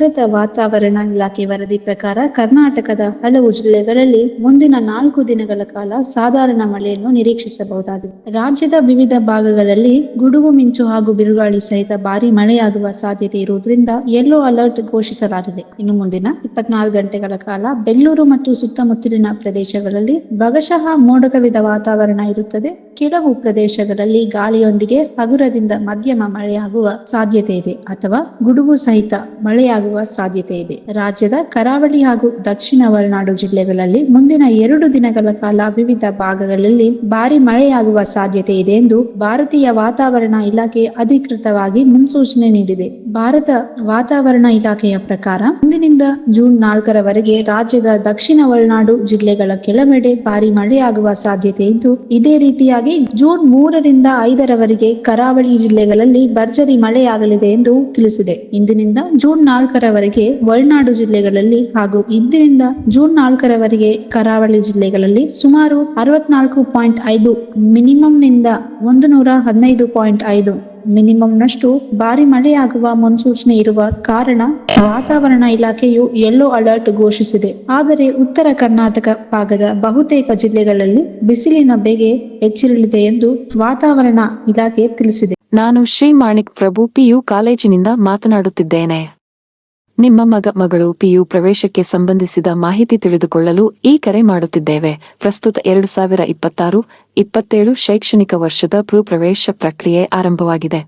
ಭಾರತ ವಾತಾವರಣ ಇಲಾಖೆ ವರದಿ ಪ್ರಕಾರ ಕರ್ನಾಟಕದ ಹಲವು ಜಿಲ್ಲೆಗಳಲ್ಲಿ ಮುಂದಿನ 4 ದಿನಗಳ ಕಾಲ ಸಾಧಾರಣ ಮಳೆಯನ್ನು ನಿರೀಕ್ಷಿಸಬಹುದಾಗಿದೆ. ರಾಜ್ಯದ ವಿವಿಧ ಭಾಗಗಳಲ್ಲಿ ಗುಡುಗು ಮಿಂಚು ಹಾಗೂ ಬಿರುಗಾಳಿ ಸಹಿತ ಭಾರಿ ಮಳೆಯಾಗುವ ಸಾಧ್ಯತೆ ಇರುವುದರಿಂದ ಯೆಲ್ಲೋ ಅಲರ್ಟ್ ಘೋಷಿಸಲಾಗಿದೆ. ಇನ್ನು ಮುಂದಿನ 24 ಗಂಟೆಗಳ ಕಾಲ ಬೆಂಗಳೂರು ಮತ್ತು ಸುತ್ತಮುತ್ತಲಿನ ಪ್ರದೇಶಗಳಲ್ಲಿ ಭಾಗಶಃ ಮೋಡ ಕವಿದ ವಾತಾವರಣ ಇರುತ್ತದೆ. ಕೆಲವು ಪ್ರದೇಶಗಳಲ್ಲಿ ಗಾಳಿಯೊಂದಿಗೆ ಹಗುರದಿಂದ ಮಧ್ಯಮ ಮಳೆಯಾಗುವ ಸಾಧ್ಯತೆ ಇದೆ ಅಥವಾ ಗುಡುಗು ಸಹಿತ ಮಳೆಯಾಗುವ ಸಾಧ್ಯತೆ ಇದೆ. ರಾಜ್ಯದ ಕರಾವಳಿ ಹಾಗೂ ದಕ್ಷಿಣ ಒಳನಾಡು ಜಿಲ್ಲೆಗಳಲ್ಲಿ ಮುಂದಿನ 2 ದಿನಗಳ ಕಾಲ ವಿವಿಧ ಭಾಗಗಳಲ್ಲಿ ಭಾರಿ ಮಳೆಯಾಗುವ ಸಾಧ್ಯತೆ ಇದೆ ಎಂದು ಭಾರತೀಯ ವಾತಾವರಣ ಇಲಾಖೆ ಅಧಿಕೃತವಾಗಿ ಮುನ್ಸೂಚನೆ ನೀಡಿದೆ. ಭಾರತ ವಾತಾವರಣ ಇಲಾಖೆಯ ಪ್ರಕಾರ ಇಂದಿನಿಂದ ಜೂನ್ 4ರವರೆಗೆ ರಾಜ್ಯದ ದಕ್ಷಿಣ ಒಳನಾಡು ಜಿಲ್ಲೆಗಳ ಕೆಲವೆಡೆ ಭಾರಿ ಮಳೆಯಾಗುವ ಸಾಧ್ಯತೆ ಇದ್ದು, ಇದೇ ರೀತಿಯಾಗಿ ಜೂನ್ 3ರಿಂದ 5ರವರೆಗೆ ಕರಾವಳಿ ಜಿಲ್ಲೆಗಳಲ್ಲಿ ಭರ್ಜರಿ ಮಳೆಯಾಗಲಿದೆ ಎಂದು ತಿಳಿಸಿದೆ. ಇಂದಿನಿಂದ ಜೂನ್ 4ರವರೆಗೆ ಒಳನಾಡು ಜಿಲ್ಲೆಗಳಲ್ಲಿ ಹಾಗೂ ಇಂದಿನಿಂದ ಜೂನ್ 4ರವರೆಗೆ ಕರಾವಳಿ ಜಿಲ್ಲೆಗಳಲ್ಲಿ ಸುಮಾರು 64.5 ಮಿನಿಮಂನಿಂದ 115.5 ಮಿನಿಮಂನಷ್ಟು ಭಾರಿ ಮಳೆಯಾಗುವ ಮುನ್ಸೂಚನೆ ಇರುವ ಕಾರಣ ವಾತಾವರಣ ಇಲಾಖೆಯು ಯೆಲ್ಲೋ ಅಲರ್ಟ್ ಘೋಷಿಸಿದೆ. ಆದರೆ ಉತ್ತರ ಕರ್ನಾಟಕ ಭಾಗದ ಬಹುತೇಕ ಜಿಲ್ಲೆಗಳಲ್ಲಿ ಬಿಸಿಲಿನ ಬೇಗೆ ಹೆಚ್ಚಿರಲಿದೆ ಎಂದು ವಾತಾವರಣ ಇಲಾಖೆ ತಿಳಿಸಿದೆ. ನಾನು ಶ್ರೀ ಮಾಣಿಕ್ ಪ್ರಭು PU ಕಾಲೇಜಿನಿಂದ ಮಾತನಾಡುತ್ತಿದ್ದೇನೆ. ನಿಮ್ಮ ಮಗಳು PU ಪ್ರವೇಶಕ್ಕೆ ಸಂಬಂಧಿಸಿದ ಮಾಹಿತಿ ತಿಳಿದುಕೊಳ್ಳಲು ಈ ಕರೆ ಮಾಡುತ್ತಿದ್ದೇವೆ. ಪ್ರಸ್ತುತ 2026-27 ಶೈಕ್ಷಣಿಕ ವರ್ಷದ ಪ್ರವೇಶ ಪ್ರಕ್ರಿಯೆ ಆರಂಭವಾಗಿದೆ.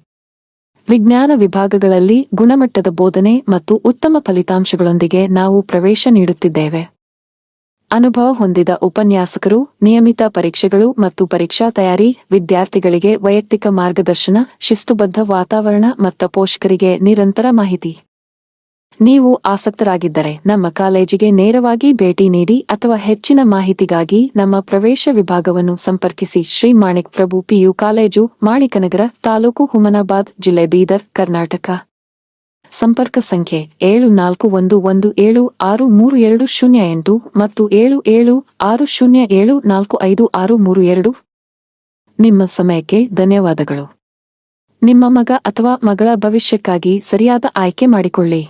ವಿಜ್ಞಾನ ವಿಭಾಗಗಳಲ್ಲಿ ಗುಣಮಟ್ಟದ ಬೋಧನೆ ಮತ್ತು ಉತ್ತಮ ಫಲಿತಾಂಶಗಳೊಂದಿಗೆ ನಾವು ಪ್ರವೇಶ ನೀಡುತ್ತಿದ್ದೇವೆ. ಅನುಭವ ಹೊಂದಿದ ಉಪನ್ಯಾಸಕರು, ನಿಯಮಿತ ಪರೀಕ್ಷೆಗಳು ಮತ್ತು ಪರೀಕ್ಷಾ ತಯಾರಿ, ವಿದ್ಯಾರ್ಥಿಗಳಿಗೆ ವೈಯಕ್ತಿಕ ಮಾರ್ಗದರ್ಶನ, ಶಿಸ್ತುಬದ್ಧ ವಾತಾವರಣ ಮತ್ತು ಪೋಷಕರಿಗೆ ನಿರಂತರ ಮಾಹಿತಿ. ನೀವು ಆಸಕ್ತರಾಗಿದ್ದರೆ ನಮ್ಮ ಕಾಲೇಜಿಗೆ ನೇರವಾಗಿ ಭೇಟಿ ನೀಡಿ ಅಥವಾ ಹೆಚ್ಚಿನ ಮಾಹಿತಿಗಾಗಿ ನಮ್ಮ ಪ್ರವೇಶ ವಿಭಾಗವನ್ನು ಸಂಪರ್ಕಿಸಿ. ಶ್ರೀ ಮಾಣಿಕ್ ಪ್ರಭು PU ಕಾಲೇಜು, ಮಾಣಿಕನಗರ, ತಾಲೂಕು ಹುಮನಾಬಾದ್, ಜಿಲ್ಲೆ ಬೀದರ್, ಕರ್ನಾಟಕ. ಸಂಪರ್ಕ ಸಂಖ್ಯೆ 7411763208 ಮತ್ತು 7760745632. ನಿಮ್ಮ ಸಮಯಕ್ಕೆ ಧನ್ಯವಾದಗಳು. ನಿಮ್ಮ ಮಗ ಅಥವಾ ಮಗಳ ಭವಿಷ್ಯಕ್ಕಾಗಿ ಸರಿಯಾದ ಆಯ್ಕೆ ಮಾಡಿಕೊಳ್ಳಿ.